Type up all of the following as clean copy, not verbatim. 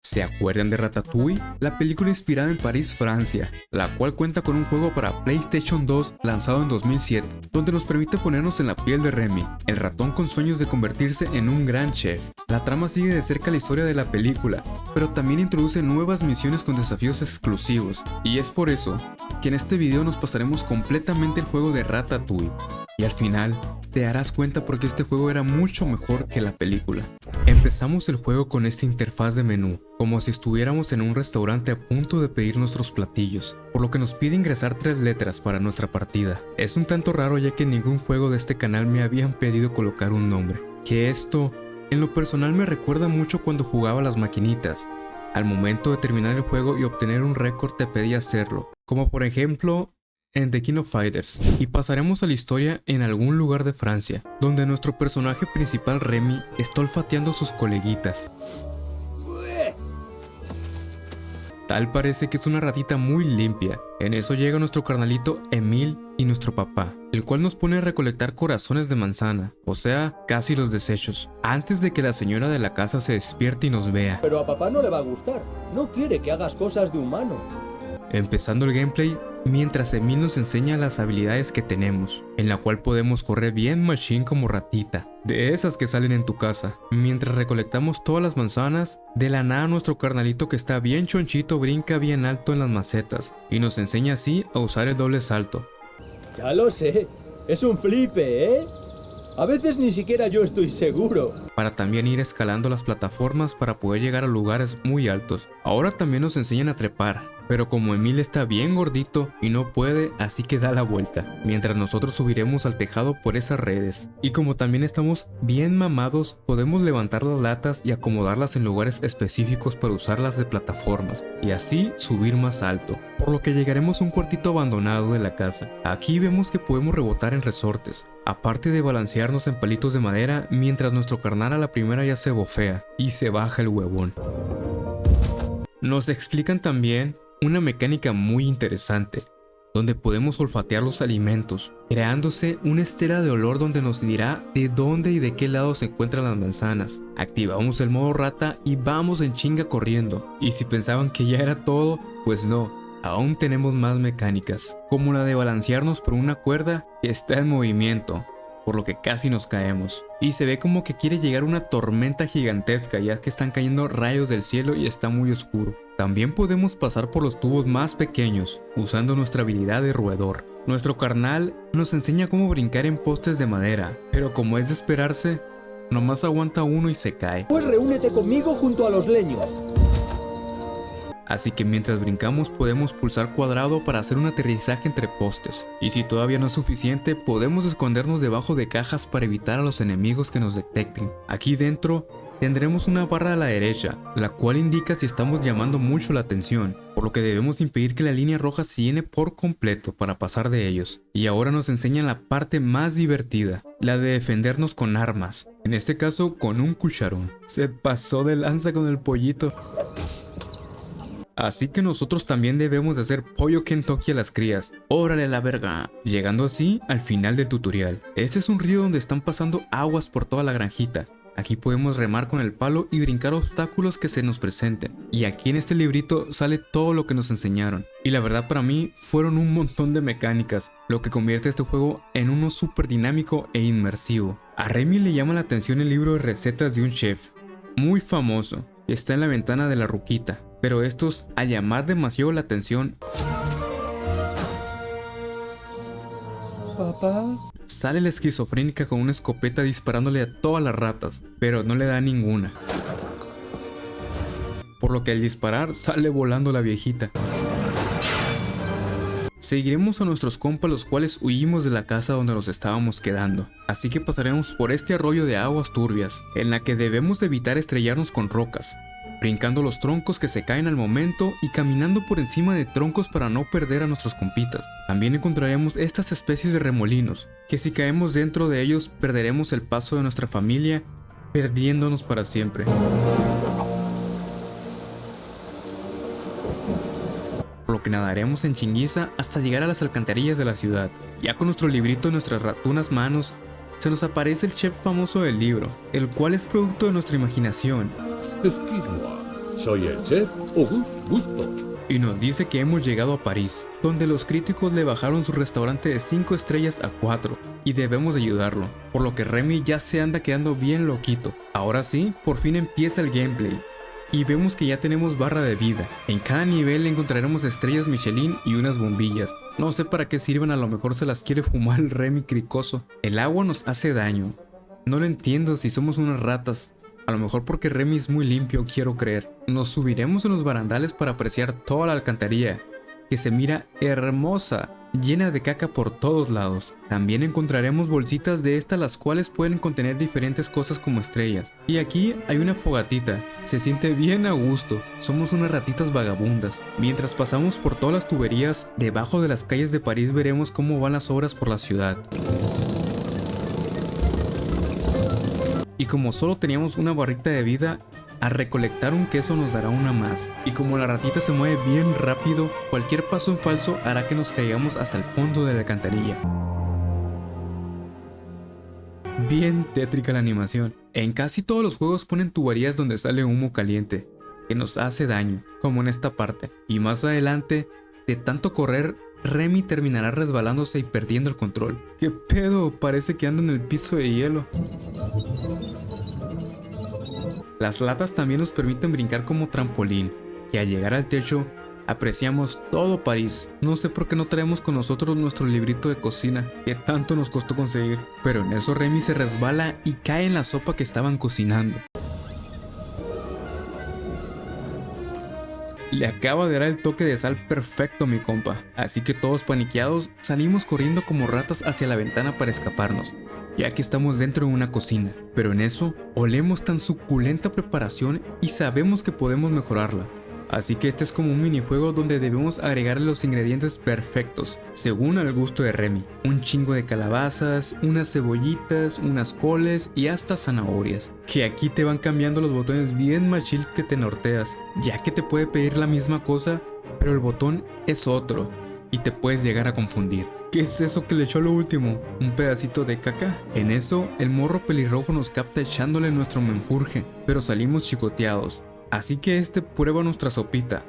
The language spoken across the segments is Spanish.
¿Se acuerdan de Ratatouille? La película inspirada en París, Francia, la cual cuenta con un juego para PlayStation 2 lanzado en 2007, donde nos permite ponernos en la piel de Remy, el ratón con sueños de convertirse en un gran chef. La trama sigue de cerca la historia de la película, pero también introduce nuevas misiones con desafíos exclusivos, y es por eso que en este video nos pasaremos completamente el juego de Ratatouille. Y al final, te darás cuenta porque este juego era mucho mejor que la película. Empezamos el juego con esta interfaz de menú, como si estuviéramos en un restaurante a punto de pedir nuestros platillos, por lo que nos pide ingresar 3 letras para nuestra partida. Es un tanto raro ya que en ningún juego de este canal me habían pedido colocar un nombre, que esto, en lo personal me recuerda mucho cuando jugaba las maquinitas. Al momento de terminar el juego y obtener un récord te pedía hacerlo, como por ejemplo en The King of Fighters, y pasaremos a la historia en algún lugar de Francia, donde nuestro personaje principal Remy está olfateando a sus coleguitas. Tal parece que es una ratita muy limpia. En eso llega nuestro carnalito Emile y nuestro papá, el cual nos pone a recolectar corazones de manzana, o sea, casi los desechos, antes de que la señora de la casa se despierte y nos vea. Pero a papá no le va a gustar, no quiere que hagas cosas de humano. Empezando el gameplay, mientras Emil nos enseña las habilidades que tenemos, en la cual podemos correr bien machine como ratita, de esas que salen en tu casa. Mientras recolectamos todas las manzanas, de la nada nuestro carnalito que está bien chonchito brinca bien alto en las macetas, y nos enseña así a usar el doble salto. Ya lo sé, es un flipe, ¿eh? A veces ni siquiera yo estoy seguro. Para también ir escalando las plataformas para poder llegar a lugares muy altos. Ahora también nos enseñan a trepar, pero como Emil está bien gordito y no puede, así que da la vuelta, mientras nosotros subiremos al tejado por esas redes. Y como también estamos bien mamados, podemos levantar las latas y acomodarlas en lugares específicos para usarlas de plataformas, y así subir más alto, por lo que llegaremos a un cuartito abandonado de la casa. Aquí vemos que podemos rebotar en resortes, aparte de balancearnos en palitos de madera, mientras nuestro carnal a la primera ya se bofea y se baja el huevón. Nos explican también una mecánica muy interesante, donde podemos olfatear los alimentos, creándose una estela de olor donde nos dirá de dónde y de qué lado se encuentran las manzanas. Activamos el modo rata y vamos en chinga corriendo, y si pensaban que ya era todo, pues no. Aún tenemos más mecánicas, como la de balancearnos por una cuerda que está en movimiento, por lo que casi nos caemos. Y se ve como que quiere llegar una tormenta gigantesca, ya que están cayendo rayos del cielo y está muy oscuro. También podemos pasar por los tubos más pequeños, usando nuestra habilidad de roedor. Nuestro carnal nos enseña cómo brincar en postes de madera, pero como es de esperarse, nomás aguanta uno y se cae. Pues reúnete conmigo junto a los leños. Así que mientras brincamos podemos pulsar cuadrado para hacer un aterrizaje entre postes. Y si todavía no es suficiente, podemos escondernos debajo de cajas para evitar a los enemigos que nos detecten. Aquí dentro tendremos una barra a la derecha, la cual indica si estamos llamando mucho la atención, por lo que debemos impedir que la línea roja se llene por completo para pasar de ellos. Y ahora nos enseñan la parte más divertida, la de defendernos con armas, en este caso con un cucharón. Se pasó de lanza con el pollito. Así que nosotros también debemos de hacer pollo Kentucky a las crías. ¡Órale la verga! Llegando así al final del tutorial. Este es un río donde están pasando aguas por toda la granjita. Aquí podemos remar con el palo y brincar obstáculos que se nos presenten. Y aquí en este librito sale todo lo que nos enseñaron. Y la verdad para mí fueron un montón de mecánicas, lo que convierte este juego en uno súper dinámico e inmersivo. A Remy le llama la atención el libro de recetas de un chef muy famoso. Está en la ventana de la ruquita. Pero estos, al llamar demasiado la atención, Papá. sale la esquizofrénica con una escopeta disparándole a todas las ratas, pero no le da ninguna. Por lo que al disparar sale volando la viejita. Seguiremos a nuestros compas, los cuales huimos de la casa donde nos estábamos quedando. Así que pasaremos por este arroyo de aguas turbias, en la que debemos evitar estrellarnos con rocas, brincando los troncos que se caen al momento y caminando por encima de troncos para no perder a nuestros compitas. También encontraremos estas especies de remolinos, que si caemos dentro de ellos perderemos el paso de nuestra familia, perdiéndonos para siempre. Por lo que nadaremos en chinguiza hasta llegar a las alcantarillas de la ciudad. Ya con nuestro librito en nuestras ratunas manos, se nos aparece el chef famoso del libro, el cual es producto de nuestra imaginación. Excuse-moi, Soy el chef Auguste Gusto. Y nos dice que hemos llegado a París, donde los críticos le bajaron su restaurante de 5 estrellas a 4 y debemos de ayudarlo, por lo que Remy ya se anda quedando bien loquito. Ahora sí, por fin empieza el gameplay. Y vemos que ya tenemos barra de vida. En cada nivel encontraremos estrellas Michelin y unas bombillas. No sé para qué sirven, a lo mejor se las quiere fumar el Remy cricoso. El agua nos hace daño. No lo entiendo si somos unas ratas. A lo mejor porque Remy es muy limpio, quiero creer. Nos subiremos en los barandales para apreciar toda la alcantarilla, que se mira hermosa, llena de caca por todos lados. También encontraremos bolsitas de estas, las cuales pueden contener diferentes cosas como estrellas. Y aquí hay una fogatita, se siente bien a gusto, somos unas ratitas vagabundas. Mientras pasamos por todas las tuberías, debajo de las calles de París veremos cómo van las obras por la ciudad. Y como solo teníamos una barrita de vida, al recolectar un queso nos dará una más. Y como la ratita se mueve bien rápido, cualquier paso en falso hará que nos caigamos hasta el fondo de la alcantarilla. Bien tétrica la animación. En casi todos los juegos ponen tuberías donde sale humo caliente, que nos hace daño, como en esta parte. Y más adelante, de tanto correr, Remy terminará resbalándose y perdiendo el control. ¿Qué pedo? Parece que anda en el piso de hielo. Las latas también nos permiten brincar como trampolín, que al llegar al techo apreciamos todo París. No sé por qué no traemos con nosotros nuestro librito de cocina, que tanto nos costó conseguir. Pero en eso Remy se resbala y cae en la sopa que estaban cocinando. Le acaba de dar el toque de sal perfecto a mi compa, así que todos paniqueados salimos corriendo como ratas hacia la ventana para escaparnos, ya que estamos dentro de una cocina. Pero en eso, olemos tan suculenta preparación y sabemos que podemos mejorarla. Así que este es como un minijuego donde debemos agregarle los ingredientes perfectos, según al gusto de Remy. Un chingo de calabazas, unas cebollitas, unas coles y hasta zanahorias. Que aquí te van cambiando los botones bien machil que te norteas, ya que te puede pedir la misma cosa, pero el botón es otro y te puedes llegar a confundir. ¿Qué es eso que le echó lo último? ¿Un pedacito de caca? En eso, el morro pelirrojo nos capta echándole nuestro menjurje, pero salimos chicoteados. Así que este prueba nuestra sopita.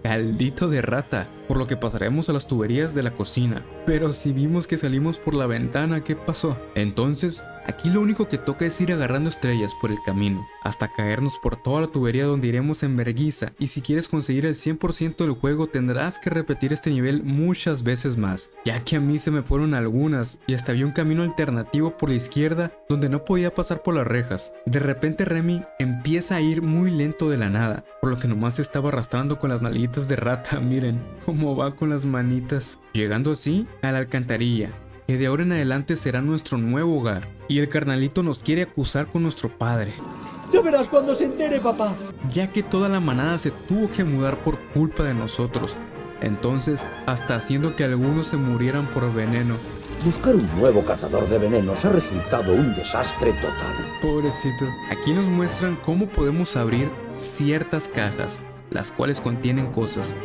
Caldito de rata, por lo que pasaremos a las tuberías de la cocina. Pero si vimos que salimos por la ventana, ¿qué pasó? Entonces, aquí lo único que toca es ir agarrando estrellas por el camino, hasta caernos por toda la tubería donde iremos en verguiza. Y si quieres conseguir el 100% del juego, tendrás que repetir este nivel muchas veces más, ya que a mí se me fueron algunas, y hasta había un camino alternativo por la izquierda donde no podía pasar por las rejas. De repente Remy empieza a ir muy lento de la nada, por lo que nomás estaba arrastrando con las nalguitas de rata. Miren cómo va con las manitas. Llegando así a la alcantarilla, que de ahora en adelante será nuestro nuevo hogar. Y el carnalito nos quiere acusar con nuestro padre. Ya verás cuando se entere, papá. Ya que toda la manada se tuvo que mudar por culpa de nosotros. Entonces, hasta haciendo que algunos se murieran por veneno. Buscar un nuevo catador de venenos ha resultado un desastre total. Pobrecito. Aquí nos muestran cómo podemos abrir ciertas cajas, las cuales contienen cosas.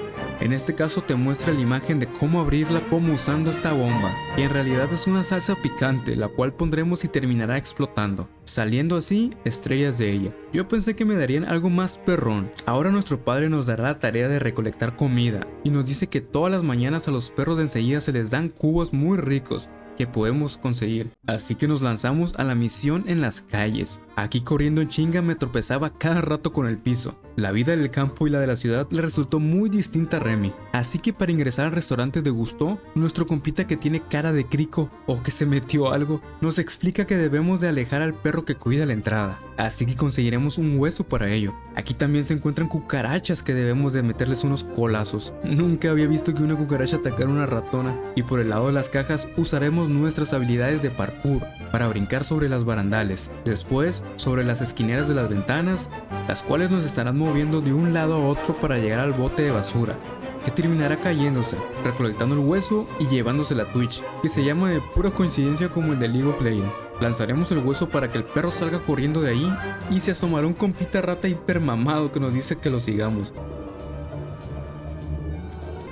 En este caso te muestra la imagen de cómo abrirla como usando esta bomba, que en realidad es una salsa picante, la cual pondremos y terminará explotando, saliendo así estrellas de ella. Yo pensé que me darían algo más perrón. Ahora nuestro padre nos dará la tarea de recolectar comida, y nos dice que todas las mañanas a los perros de enseguida se les dan cubos muy ricos que podemos conseguir. Así que nos lanzamos a la misión en las calles. Aquí corriendo en chinga me tropezaba cada rato con el piso. La vida del campo y la de la ciudad le resultó muy distinta a Remy. Así que para ingresar al restaurante de Gusto, nuestro compita que tiene cara de crico o que se metió algo, nos explica que debemos de alejar al perro que cuida la entrada. Así que conseguiremos un hueso para ello. Aquí también se encuentran cucarachas que debemos de meterles unos colazos. Nunca había visto que una cucaracha atacara una ratona. Y por el lado de las cajas usaremos nuestras habilidades de parkour para brincar sobre las barandales. Después sobre las esquineras de las ventanas, las cuales nos estarán moviendo de un lado a otro para llegar al bote de basura, que terminará cayéndose, recolectando el hueso y llevándosela a Twitch, que se llama de pura coincidencia como el de League of Legends. Lanzaremos el hueso para que el perro salga corriendo de ahí y se asomará un compita rata hipermamado que nos dice que lo sigamos.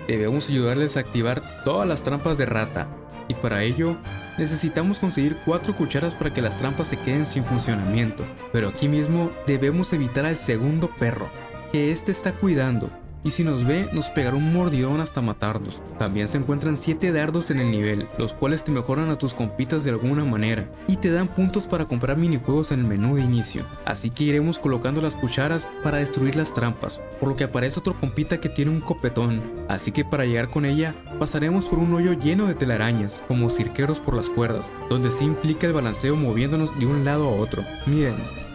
Debemos ayudarles a activar todas las trampas de rata, y para ello necesitamos conseguir 4 cucharas para que las trampas se queden sin funcionamiento. Pero aquí mismo debemos evitar al segundo perro, que este está cuidando, y si nos ve nos pegará un mordidón hasta matarnos. También se encuentran 7 dardos en el nivel, los cuales te mejoran a tus compitas de alguna manera y te dan puntos para comprar minijuegos en el menú de inicio. Así que iremos colocando las cucharas para destruir las trampas, por lo que aparece otro compita que tiene un copetón, así que para llegar con ella pasaremos por un hoyo lleno de telarañas, como cirqueros por las cuerdas, donde sí implica el balanceo moviéndonos de un lado a otro. Miren,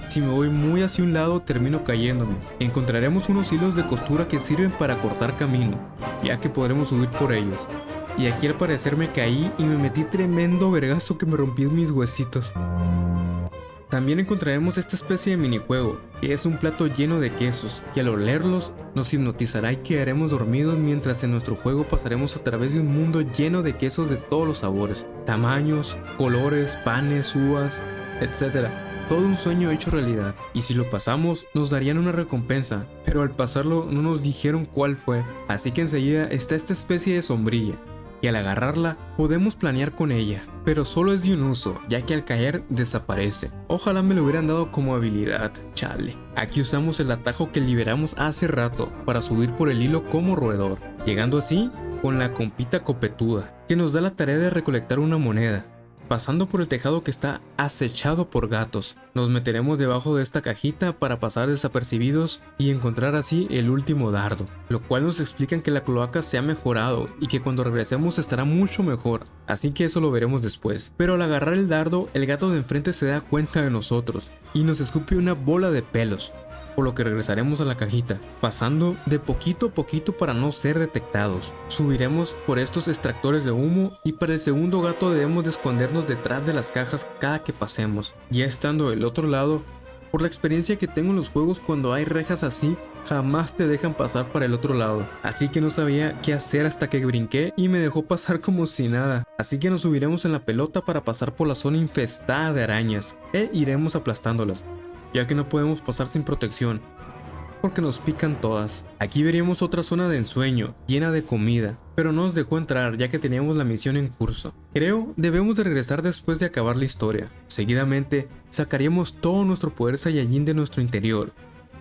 si me voy muy hacia un lado termino cayéndome. Encontraremos unos hilos de costura que sirven para cortar camino, ya que podremos subir por ellos. Y aquí al parecer me caí y me metí tremendo vergazo que me rompí mis huesitos. También encontraremos esta especie de minijuego, que es un plato lleno de quesos, que al olerlos nos hipnotizará y quedaremos dormidos mientras en nuestro juego pasaremos a través de un mundo lleno de quesos de todos los sabores, tamaños, colores, panes, uvas, etc. Todo un sueño hecho realidad, y si lo pasamos nos darían una recompensa, pero al pasarlo no nos dijeron cuál fue, así que enseguida está esta especie de sombrilla, y al agarrarla podemos planear con ella, pero solo es de un uso, ya que al caer desaparece. Ojalá me lo hubieran dado como habilidad, chale. Aquí usamos el atajo que liberamos hace rato para subir por el hilo como roedor, llegando así con la compita copetuda, que nos da la tarea de recolectar una moneda. Pasando por el tejado que está acechado por gatos, nos meteremos debajo de esta cajita para pasar desapercibidos y encontrar así el último dardo, lo cual nos explican que la cloaca se ha mejorado y que cuando regresemos estará mucho mejor, así que eso lo veremos después. Pero al agarrar el dardo, el gato de enfrente se da cuenta de nosotros y nos escupe una bola de pelos, por lo que regresaremos a la cajita, pasando de poquito a poquito para no ser detectados. Subiremos por estos extractores de humo y para el segundo gato debemos de escondernos detrás de las cajas cada que pasemos. Ya estando del otro lado, por la experiencia que tengo en los juegos, cuando hay rejas así, jamás te dejan pasar para el otro lado. Así que no sabía qué hacer hasta que brinqué y me dejó pasar como si nada. Así que nos subiremos en la pelota para pasar por la zona infestada de arañas e iremos aplastándolas, ya que no podemos pasar sin protección, porque nos pican todas. Aquí veríamos otra zona de ensueño, llena de comida, pero no nos dejó entrar ya que teníamos la misión en curso. Creo debemos de regresar después de acabar la historia. Seguidamente, sacaríamos todo nuestro poder Saiyajin de nuestro interior,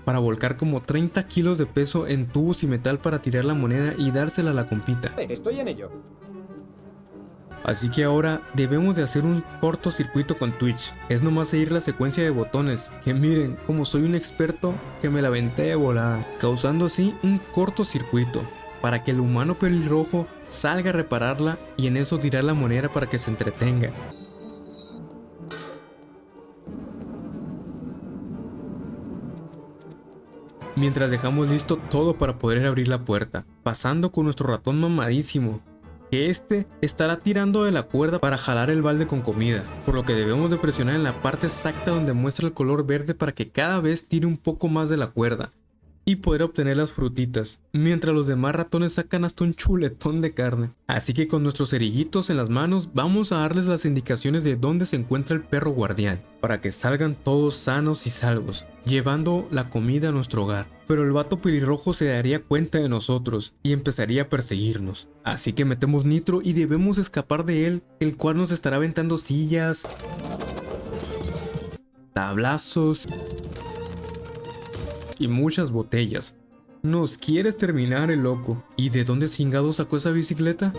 para volcar como 30 kilos de peso en tubos y metal para tirar la moneda y dársela a la compita. Estoy en ello. Así que ahora debemos de hacer un cortocircuito con Twitch. Es nomás seguir la secuencia de botones, que miren como soy un experto que me la aventé de volada, causando así un cortocircuito, para que el humano pelirrojo salga a repararla y en eso tirar la moneda para que se entretenga. Mientras dejamos listo todo para poder abrir la puerta, pasando con nuestro ratón mamadísimo, que este estará tirando de la cuerda para jalar el balde con comida, por lo que debemos de presionar en la parte exacta donde muestra el color verde para que cada vez tire un poco más de la cuerda y poder obtener las frutitas, mientras los demás ratones sacan hasta un chuletón de carne. Así que con nuestros cerillitos en las manos vamos a darles las indicaciones de dónde se encuentra el perro guardián, para que salgan todos sanos y salvos, llevando la comida a nuestro hogar. Pero el vato pelirrojo se daría cuenta de nosotros y empezaría a perseguirnos. Así que metemos nitro y debemos escapar de él, el cual nos estará aventando sillas, tablazos y muchas botellas. Nos quiere exterminar el loco. ¿Y de dónde cingado sacó esa bicicleta?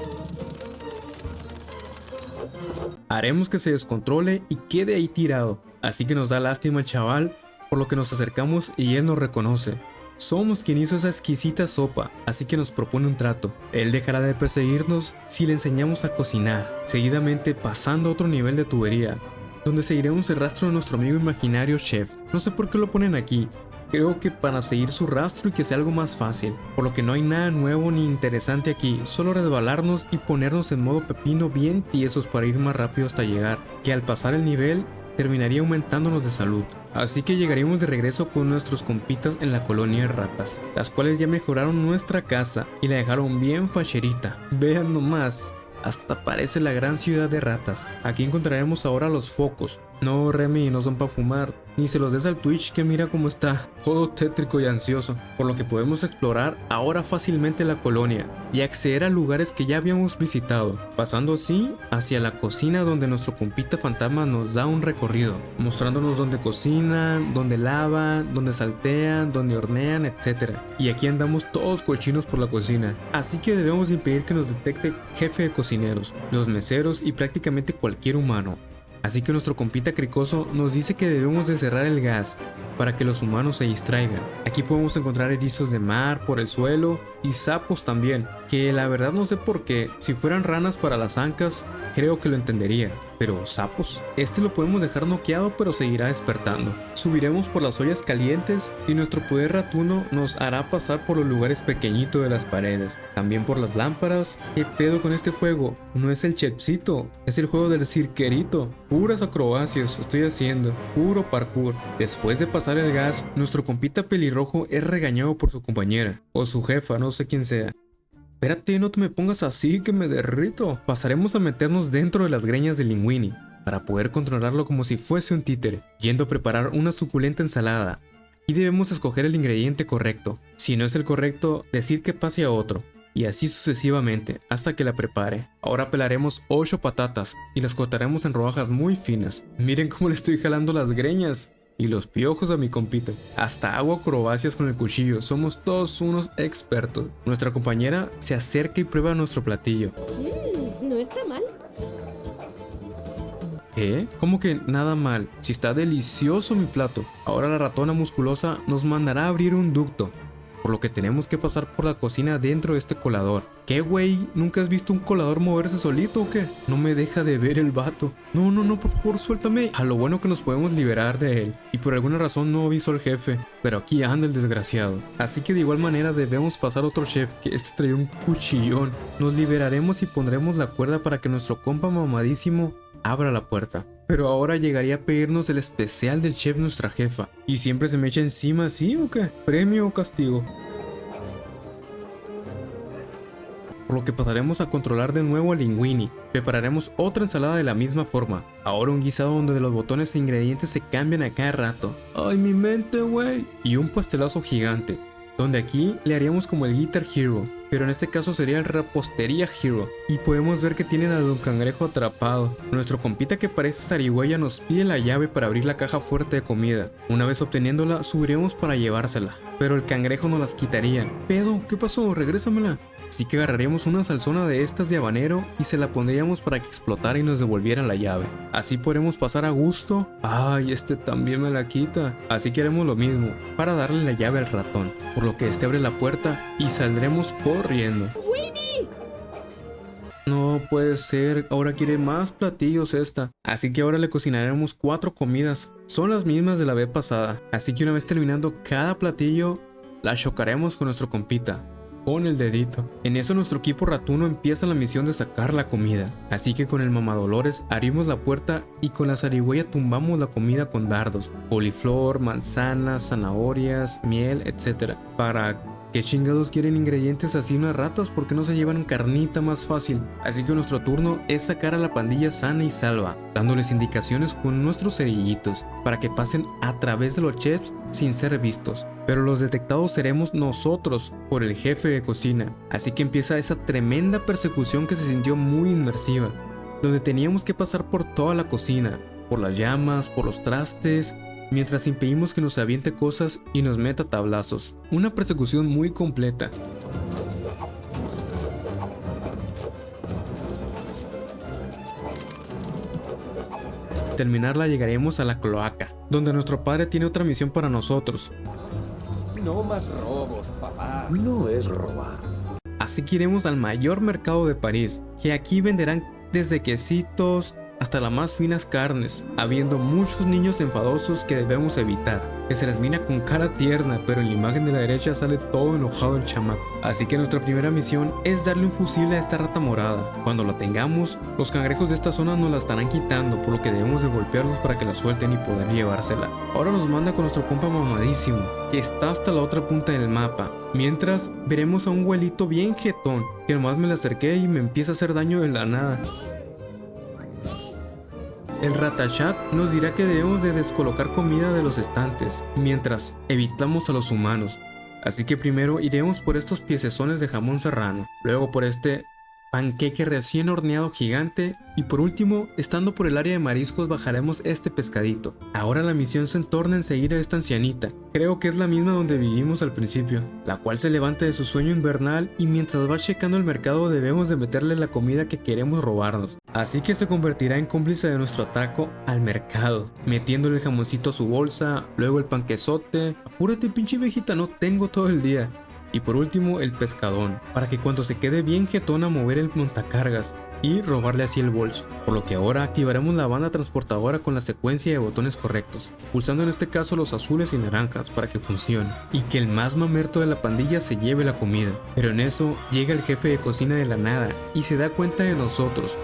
Haremos que se descontrole y quede ahí tirado. Así que nos da lástima el chaval, por lo que nos acercamos y él nos reconoce. Somos quien hizo esa exquisita sopa, así que nos propone un trato. Él dejará de perseguirnos si le enseñamos a cocinar, seguidamente pasando a otro nivel de tubería, donde seguiremos el rastro de nuestro amigo imaginario chef. No sé por qué lo ponen aquí. Creo que para seguir su rastro y que sea algo más fácil, por lo que no hay nada nuevo ni interesante aquí, solo resbalarnos y ponernos en modo pepino bien tiesos para ir más rápido hasta llegar, que al pasar el nivel terminaría aumentándonos de salud. Así que llegaríamos de regreso con nuestros compitas en la colonia de ratas, las cuales ya mejoraron nuestra casa y la dejaron bien facherita. Vean nomás, hasta parece la gran ciudad de ratas. Aquí encontraremos ahora los focos, No, Remy, no son para fumar. Ni se los des al Twitch que mira cómo está, todo tétrico y ansioso. Por lo que podemos explorar ahora fácilmente la colonia y acceder a lugares que ya habíamos visitado, pasando así hacia la cocina donde nuestro compita fantasma nos da un recorrido, mostrándonos dónde cocinan, dónde lavan, dónde saltean, dónde hornean, etc. Y aquí andamos todos cochinos por la cocina, así que debemos impedir que nos detecte jefe de cocineros, los meseros y prácticamente cualquier humano. Así que nuestro compita cricoso nos dice que debemos de cerrar el gas para que los humanos se distraigan. Aquí podemos encontrar erizos de mar por el suelo y sapos también, que la verdad no sé por qué. Si fueran ranas para las ancas, creo que lo entendería. Pero sapos, este lo podemos dejar noqueado pero seguirá despertando. Subiremos por las ollas calientes y nuestro poder ratuno nos hará pasar por los lugares pequeñitos de las paredes. También por las lámparas. ¿Qué pedo con este juego? No es el Chepsito, es el juego del cirquerito. Puras acrobacias estoy haciendo, puro parkour. Después de pasar el gas, nuestro compita pelirrojo es regañado por su compañera, o su jefa, no sé quién sea. Espérate, no te me pongas así que me derrito. Pasaremos a meternos dentro de las greñas de Linguini para poder controlarlo como si fuese un títere, yendo a preparar una suculenta ensalada. Y debemos escoger el ingrediente correcto. Si no es el correcto, decir que pase a otro. Y así sucesivamente, hasta que la prepare. Ahora pelaremos 8 patatas y las cortaremos en rodajas muy finas. Miren cómo le estoy jalando las greñas y los piojos a mi compita. Hasta hago acrobacias con el cuchillo, somos todos unos expertos. Nuestra compañera se acerca y prueba nuestro platillo. No está mal. ¿Qué? ¿Cómo que nada mal? Si está delicioso mi plato. Ahora la ratona musculosa nos mandará a abrir un ducto, por lo que tenemos que pasar por la cocina dentro de este colador. ¿Qué, güey? ¿Nunca has visto un colador moverse solito o qué? No me deja de ver el vato. No, por favor, suéltame. A lo bueno que nos podemos liberar de él. Y por alguna razón no avisó al jefe, pero aquí anda el desgraciado. Así que de igual manera debemos pasar otro chef, que este trae un cuchillón. Nos liberaremos y pondremos la cuerda para que nuestro compa mamadísimo abra la puerta. Pero ahora llegaría a pedirnos el especial del chef nuestra jefa. ¿Y siempre se me echa encima así o qué? ¿Premio o castigo? Por lo que pasaremos a controlar de nuevo a Linguini. Prepararemos otra ensalada de la misma forma. Ahora un guisado donde los botones e ingredientes se cambian a cada rato. ¡Ay, mi mente, güey! Y un pastelazo gigante, donde aquí le haríamos como el Guitar Hero, pero en este caso sería el Repostería Hero. Y podemos ver que tienen a Don Cangrejo atrapado. Nuestro compita que parece zarigüeya nos pide la llave para abrir la caja fuerte de comida. Una vez obteniéndola, subiremos para llevársela, pero el cangrejo nos las quitaría. Pedo, ¿qué pasó? Regrésamela. Así que agarraríamos una salsona de estas de habanero y se la pondríamos para que explotara y nos devolviera la llave. Así podremos pasar a gusto. Ay, este también me la quita. Así que haremos lo mismo para darle la llave al ratón, por lo que este abre la puerta y saldremos corriendo. ¡Winnie! No puede ser, ahora quiere más platillos esta. Así que ahora le cocinaremos 4 comidas. Son las mismas de la vez pasada. Así que una vez terminando cada platillo, la chocaremos con nuestro compita con el dedito. En eso nuestro equipo ratuno empieza la misión de sacar la comida. Así que con el mamadolores abrimos la puerta y con la zarigüeya tumbamos la comida con dardos, coliflor, manzanas, zanahorias, miel, etc. ¿Para qué chingados quieren ingredientes así unas ratas? ¿Por qué no se llevan carnita más fácil? Así que nuestro turno es sacar a la pandilla sana y salva, dándoles indicaciones con nuestros cerillitos para que pasen a través de los chefs sin ser vistos. Pero los detectados seremos nosotros por el jefe de cocina. Así que empieza esa tremenda persecución que se sintió muy inmersiva, donde teníamos que pasar por toda la cocina, por las llamas, por los trastes, mientras impedimos que nos aviente cosas y nos meta tablazos. Una persecución muy completa. Al terminarla llegaremos a la cloaca, donde nuestro padre tiene otra misión para nosotros. No más robos, papá. No es robar. Así que iremos al mayor mercado de París, que aquí venderán desde quesitos hasta las más finas carnes, habiendo muchos niños enfadosos que debemos evitar, que se les mira con cara tierna, pero en la imagen de la derecha sale todo enojado el chamaco. Así que nuestra primera misión es darle un fusible a esta rata morada. Cuando lo tengamos, los cangrejos de esta zona nos la estarán quitando, por lo que debemos de golpearlos para que la suelten y poder llevársela. Ahora nos manda con nuestro compa mamadísimo, que está hasta la otra punta del mapa. Mientras, veremos a un güelito bien jetón, que nomás me le acerqué y me empieza a hacer daño de la nada. El Ratachat nos dirá que debemos de descolocar comida de los estantes, mientras evitamos a los humanos. Así que primero iremos por estos piecesones de jamón serrano, luego por este panqueque recién horneado gigante y por último, estando por el área de mariscos bajaremos este pescadito. Ahora la misión se entorna en seguir a esta ancianita, creo que es la misma donde vivimos al principio, la cual se levanta de su sueño invernal y mientras va checando el mercado debemos de meterle la comida que queremos robarnos. Así que se convertirá en cómplice de nuestro atraco al mercado, metiéndole el jamoncito a su bolsa, luego el panquezote. Apúrate pinche viejita, no tengo todo el día. Y por último el pescadón, para que cuando se quede bien jetón a mover el montacargas y robarle así el bolso. Por lo que ahora activaremos la banda transportadora con la secuencia de botones correctos, pulsando en este caso los azules y naranjas para que funcione y que el más mamerto de la pandilla se lleve la comida. Pero en eso llega el jefe de cocina de la nada y se da cuenta de nosotros,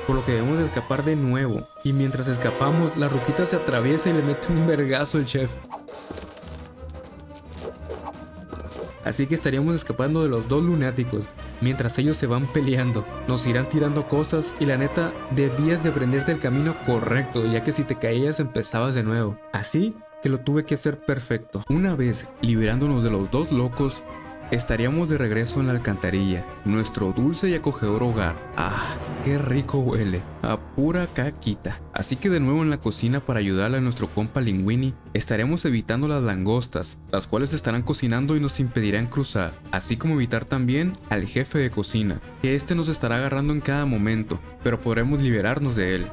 por lo que debemos de escapar de nuevo. Y mientras escapamos, la ruquita se atraviesa y le mete un vergazo al chef. Así que estaríamos escapando de los dos lunáticos, mientras ellos se van peleando, nos irán tirando cosas y la neta debías de aprenderte el camino correcto, ya que si te caías empezabas de nuevo. Así que lo tuve que hacer perfecto. Una vez liberándonos de los dos locos, estaríamos de regreso en la alcantarilla, nuestro dulce y acogedor hogar. ¡Ah! ¡Qué rico huele! A pura caquita. Así que de nuevo en la cocina para ayudarle a nuestro compa Linguini, estaremos evitando las langostas, las cuales estarán cocinando y nos impedirán cruzar, así como evitar también al jefe de cocina, que este nos estará agarrando en cada momento, pero podremos liberarnos de él.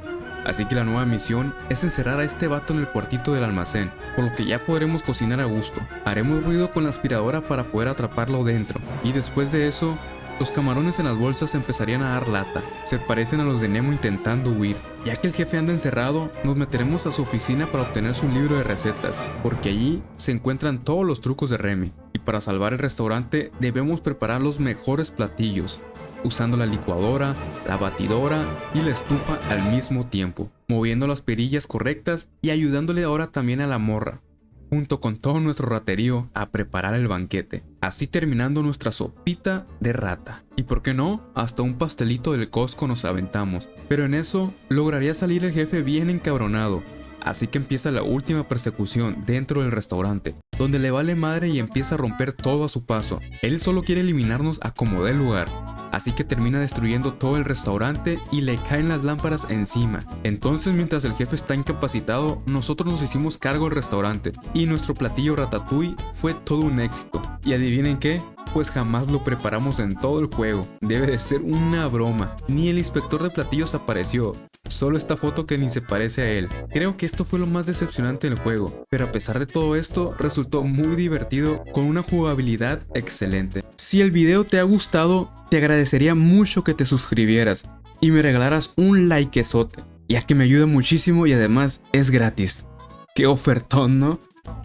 Así que la nueva misión es encerrar a este vato en el cuartito del almacén, por lo que ya podremos cocinar a gusto. Haremos ruido con la aspiradora para poder atraparlo dentro, y después de eso, los camarones en las bolsas empezarían a dar lata. Se parecen a los de Nemo intentando huir. Ya que el jefe anda encerrado, nos meteremos a su oficina para obtener su libro de recetas, porque allí se encuentran todos los trucos de Remy. Y para salvar el restaurante debemos preparar los mejores platillos, usando la licuadora, la batidora y la estufa al mismo tiempo, moviendo las perillas correctas y ayudándole ahora también a la morra, junto con todo nuestro raterío, a preparar el banquete, así terminando nuestra sopita de rata. Y por qué no, hasta un pastelito del Costco nos aventamos, pero en eso lograría salir el jefe bien encabronado. Así que empieza la última persecución dentro del restaurante, donde le vale madre y empieza a romper todo a su paso. Él solo quiere eliminarnos a como dé lugar, así que termina destruyendo todo el restaurante y le caen las lámparas encima. Entonces mientras el jefe está incapacitado, nosotros nos hicimos cargo del restaurante y nuestro platillo ratatouille fue todo un éxito. ¿Y adivinen qué? Pues jamás lo preparamos en todo el juego. Debe de ser una broma. Ni el inspector de platillos apareció. Solo esta foto que ni se parece a él. Creo que esto fue lo más decepcionante del juego, pero a pesar de todo esto, resultó muy divertido con una jugabilidad excelente. Si el video te ha gustado, te agradecería mucho que te suscribieras y me regalaras un likezote, ya que me ayuda muchísimo y además es gratis. ¡Qué ofertón!, ¿no?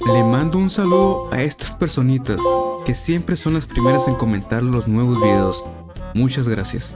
Le mando un saludo a estas personitas que siempre son las primeras en comentar los nuevos videos. Muchas gracias.